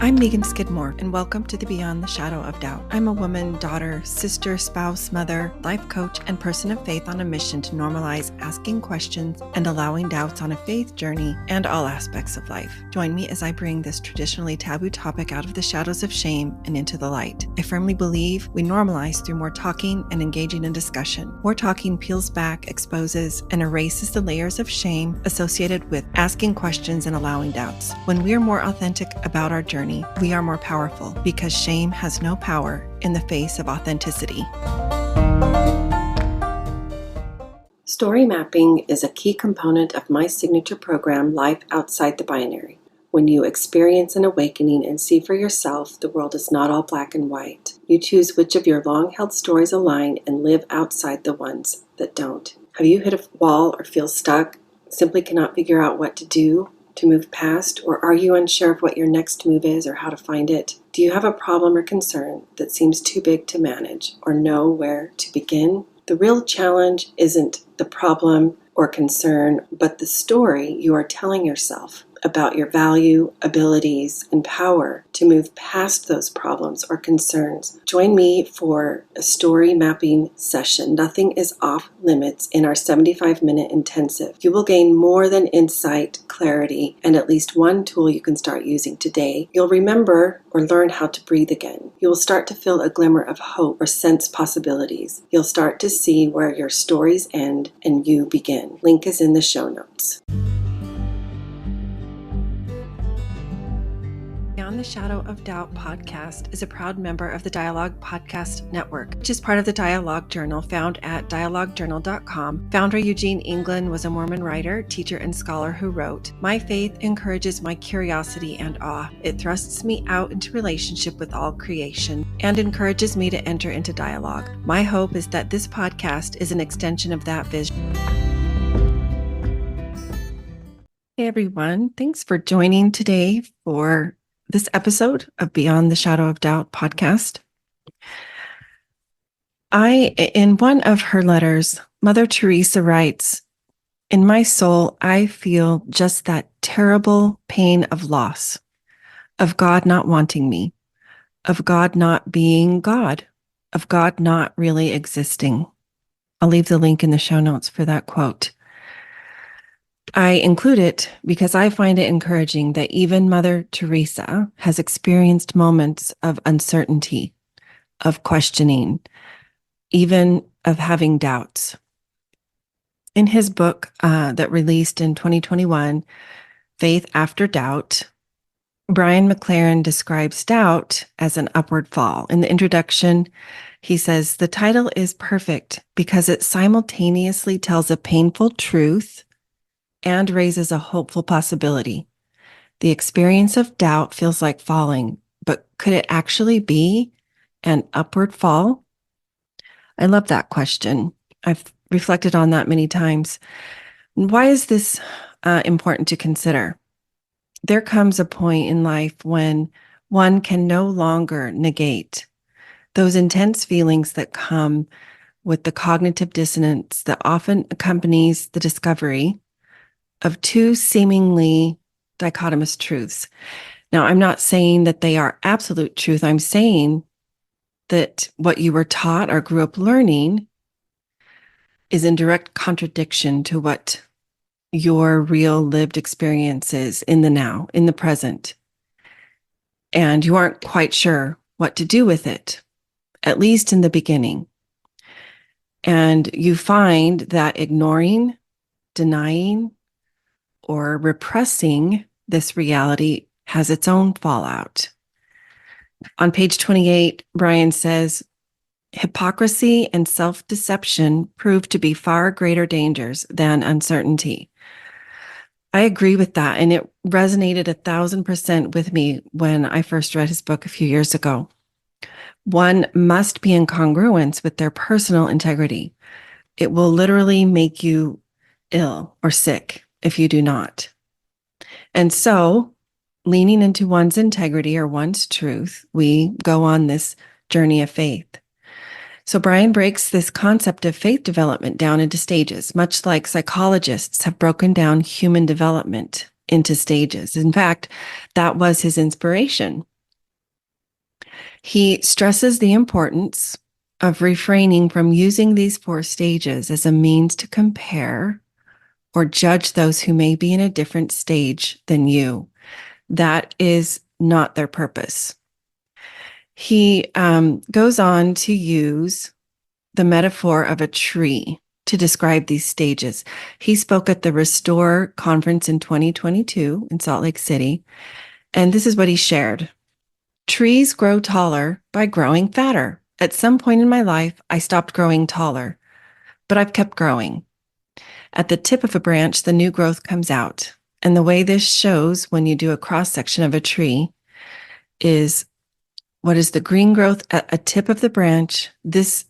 I'm Megan Skidmore, and welcome to the Beyond the Shadow of Doubt. I'm a woman, daughter, sister, spouse, mother, life coach, and person of faith on a mission to normalize asking questions and allowing doubts on a faith journey and all aspects of life. Join me as I bring this traditionally taboo topic out of the shadows of shame and into the light. I firmly believe we normalize through more talking and engaging in discussion. More talking peels back, exposes, and erases the layers of shame associated with asking questions and allowing doubts. When we are more authentic about our journey, we are more powerful because shame has no power in the face of authenticity. Story mapping is a key component of my signature program, Life Outside the Binary. When you experience an awakening and see for yourself, the world is not all black and white. You choose which of your long-held stories align and live outside the ones that don't. Have you hit a wall or feel stuck, simply cannot figure out what to do, to move past, or are you unsure of what your next move is or how to find it? Do you have a problem or concern that seems too big to manage or know where to begin? The real challenge isn't the problem or concern, but the story you are telling yourself about your value, abilities, and power to move past those problems or concerns. Join me for a story mapping session. Nothing is off limits in our 75-minute intensive. You will gain more than insight, clarity, and at least one tool you can start using today. You'll remember or learn how to breathe again. You will start to feel a glimmer of hope or sense possibilities. You'll start to see where your stories end and you begin. Link is in the show notes. Beyond the Shadow of Doubt podcast is a proud member of the Dialogue Podcast Network, which is part of the Dialogue Journal found at dialoguejournal.com. Founder Eugene England was a Mormon writer, teacher, and scholar who wrote, "My faith encourages my curiosity and awe. It thrusts me out into relationship with all creation and encourages me to enter into dialogue. My hope is that this podcast is an extension of that vision." Hey everyone, thanks for joining today for this episode of Beyond the Shadow of Doubt podcast. In one of her letters, Mother Teresa writes, "In my soul, I feel just that terrible pain of loss, of God not wanting me, of God not being God, of God not really existing." I'll leave the link in the show notes for that quote. I include it because I find it encouraging that even Mother Teresa has experienced moments of uncertainty, of questioning, even of having doubts. In his book that released in 2021, Faith After Doubt, Brian McLaren describes doubt as an upward fall. In the introduction, he says, "The title is perfect because it simultaneously tells a painful truth and raises a hopeful possibility. The experience of doubt feels like falling, but could it actually be an upward fall?" I love that question. I've reflected on that many times. Why is this important to consider? There comes a point in life when one can no longer negate those intense feelings that come with the cognitive dissonance that often accompanies the discovery of two seemingly dichotomous truths. Now, I'm not saying that they are absolute truth. I'm saying that what you were taught or grew up learning is in direct contradiction to what your real lived experience is in the now, in the present. And you aren't quite sure what to do with it, at least in the beginning. And you find that ignoring, denying, or repressing this reality has its own fallout. On page 28, Brian says, "Hypocrisy and self-deception prove to be far greater dangers than uncertainty." I agree with that, and it resonated 1,000% with me when I first read his book a few years ago. One must be in congruence with their personal integrity. It will literally make you ill or sick if you do not. And so, leaning into one's integrity or one's truth, we go on this journey of faith. So Brian breaks this concept of faith development down into stages, much like psychologists have broken down human development into stages. In fact, that was his inspiration He stresses the importance of refraining from using these 4 stages as a means to compare or judge those who may be in a different stage than you. That is not their purpose. He goes on to use the metaphor of a tree to describe these stages. He spoke at the Restore conference in 2022 in Salt Lake City, and this is what he shared. Trees grow taller by growing fatter. At some point in my life, I stopped growing taller, but I've kept growing. At the tip of a branch, the new growth comes out. And the way this shows when you do a cross section of a tree is what is the green growth at a tip of the branch? This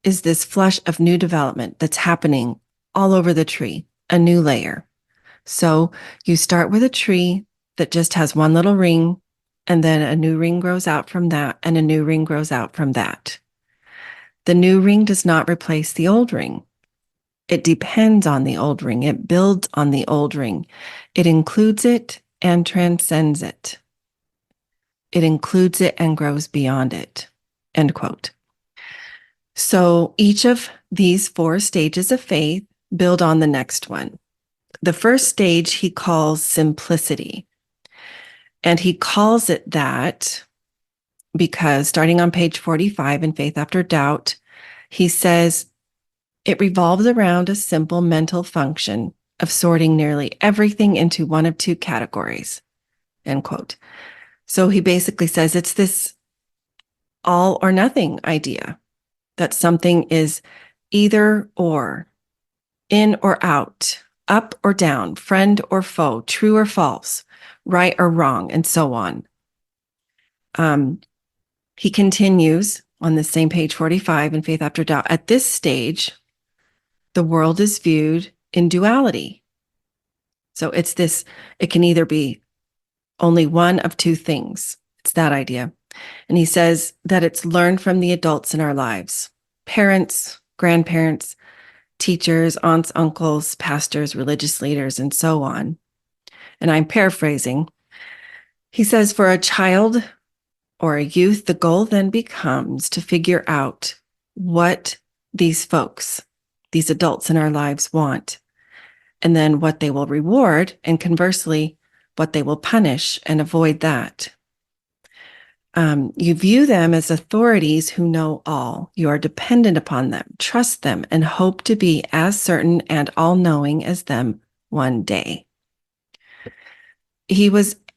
is this flush of new development that's happening all over the tree, a new layer. So you start with a tree that just has one little ring, and then a new ring grows out from that, and a new ring grows out from that. The new ring does not replace the old ring. It depends on the old ring. It builds on the old ring. It includes it and transcends it. It includes it and grows beyond it. End quote. So each of these 4 stages of faith build on the next one. The first stage he calls simplicity. And he calls it that because starting on page 45 in Faith After Doubt, he says, it revolves around a simple mental function of sorting nearly everything into one of 2 categories, end quote. So he basically says it's this all or nothing idea, that something is either or, in or out, up or down, friend or foe, true or false, right or wrong, and so on. He continues on the same page 45 in Faith After Doubt. At this stage, the world is viewed in duality. So it's this, it can either be only one of 2 things. It's that idea. And he says that it's learned from the adults in our lives, parents, grandparents, teachers, aunts, uncles, pastors, religious leaders, and so on. And I'm paraphrasing. He says, for a child or a youth, the goal then becomes to figure out what these folks, these adults in our lives want, and then what they will reward, and conversely, what they will punish and avoid that. You view them as authorities who know all. You are dependent upon them, trust them, and hope to be as certain and all-knowing as them one day.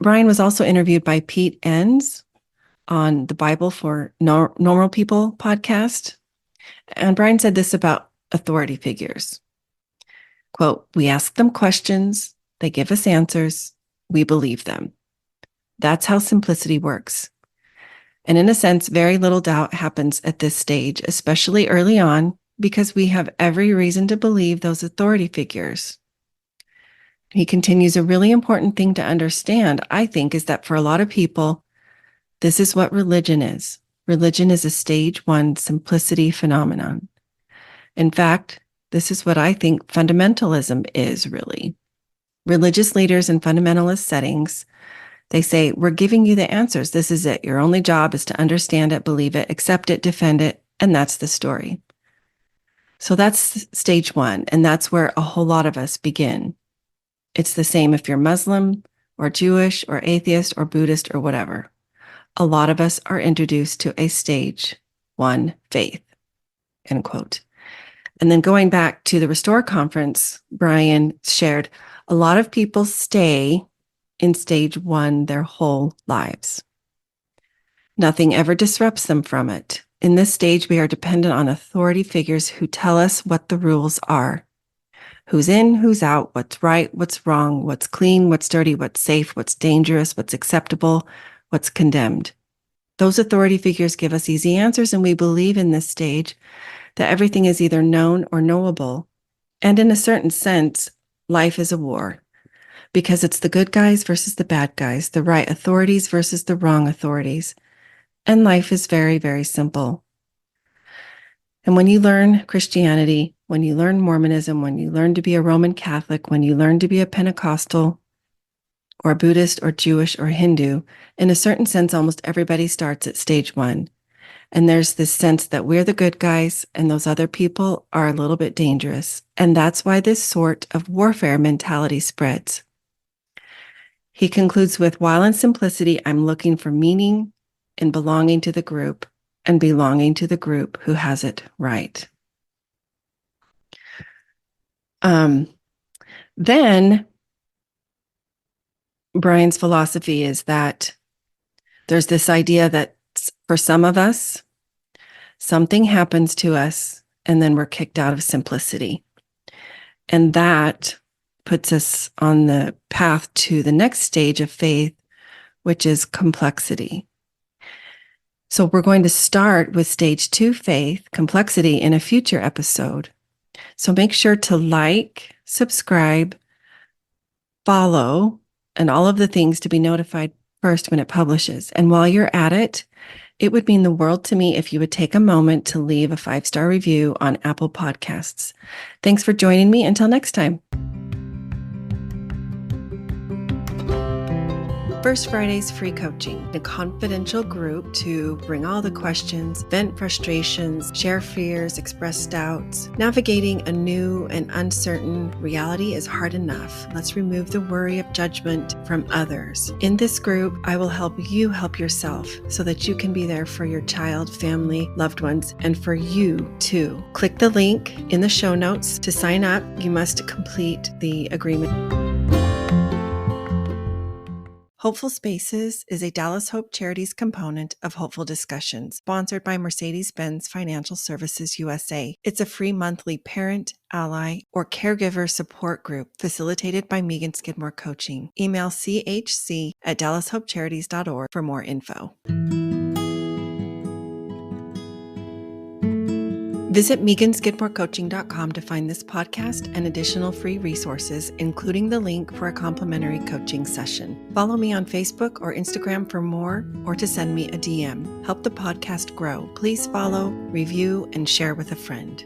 Brian was also interviewed by Pete Enns on the Bible for Normal People podcast. And Brian said this about authority figures. Quote, we ask them questions, they give us answers, we believe them. That's how simplicity works. And in a sense, very little doubt happens at this stage, especially early on, because we have every reason to believe those authority figures. He continues, a really important thing to understand, I think, is that for a lot of people, this is what religion is. Religion is a stage 1 simplicity phenomenon. In fact, this is what I think fundamentalism is really. Religious leaders in fundamentalist settings, they say, we're giving you the answers. This is it. Your only job is to understand it, believe it, accept it, defend it, and that's the story. So that's stage 1, and that's where a whole lot of us begin. It's the same if you're Muslim or Jewish or atheist or Buddhist or whatever. A lot of us are introduced to a stage 1 faith, end quote. And then going back to the Restore conference, Brian shared, a lot of people stay in stage 1 their whole lives. Nothing ever disrupts them from it. In this stage, we are dependent on authority figures who tell us what the rules are. Who's in, who's out, what's right, what's wrong, what's clean, what's dirty, what's safe, what's dangerous, what's acceptable, what's condemned. Those authority figures give us easy answers, and we believe in this stage that everything is either known or knowable. And in a certain sense, life is a war, because it's the good guys versus the bad guys, the right authorities versus the wrong authorities. And life is very, very simple. And when you learn Christianity, when you learn Mormonism, when you learn to be a Roman Catholic, when you learn to be a Pentecostal, or Buddhist or Jewish or Hindu, in a certain sense, almost everybody starts at stage 1. And there's this sense that we're the good guys and those other people are a little bit dangerous. And that's why this sort of warfare mentality spreads. He concludes with, while in simplicity, I'm looking for meaning in belonging to the group and belonging to the group who has it right. Then Brian's philosophy is that there's this idea that for some of us, something happens to us and then we're kicked out of simplicity. And that puts us on the path to the next stage of faith, which is complexity. So we're going to start with stage 2 faith, complexity, in a future episode. So make sure to like, subscribe, follow, and all of the things to be notified first when it publishes. And while you're at it, it would mean the world to me if you would take a moment to leave a 5-star review on Apple Podcasts. Thanks for joining me. Until next time. First Friday's free coaching, a confidential group to bring all the questions, vent frustrations, share fears, express doubts. Navigating a new and uncertain reality is hard enough. Let's remove the worry of judgment from others. In this group, I will help you help yourself so that you can be there for your child, family, loved ones, and for you too. Click the link in the show notes to sign up. You must complete the agreement. Hopeful Spaces is a Dallas Hope Charities component of Hopeful Discussions, sponsored by Mercedes-Benz Financial Services USA. It's a free monthly parent, ally, or caregiver support group facilitated by Megan Skidmore Coaching. Email chc@dallashopecharities.org for more info. Visit meganskidmorecoaching.com to find this podcast and additional free resources, including the link for a complimentary coaching session. Follow me on Facebook or Instagram for more, or to send me a DM. Help the podcast grow. Please follow, review, and share with a friend.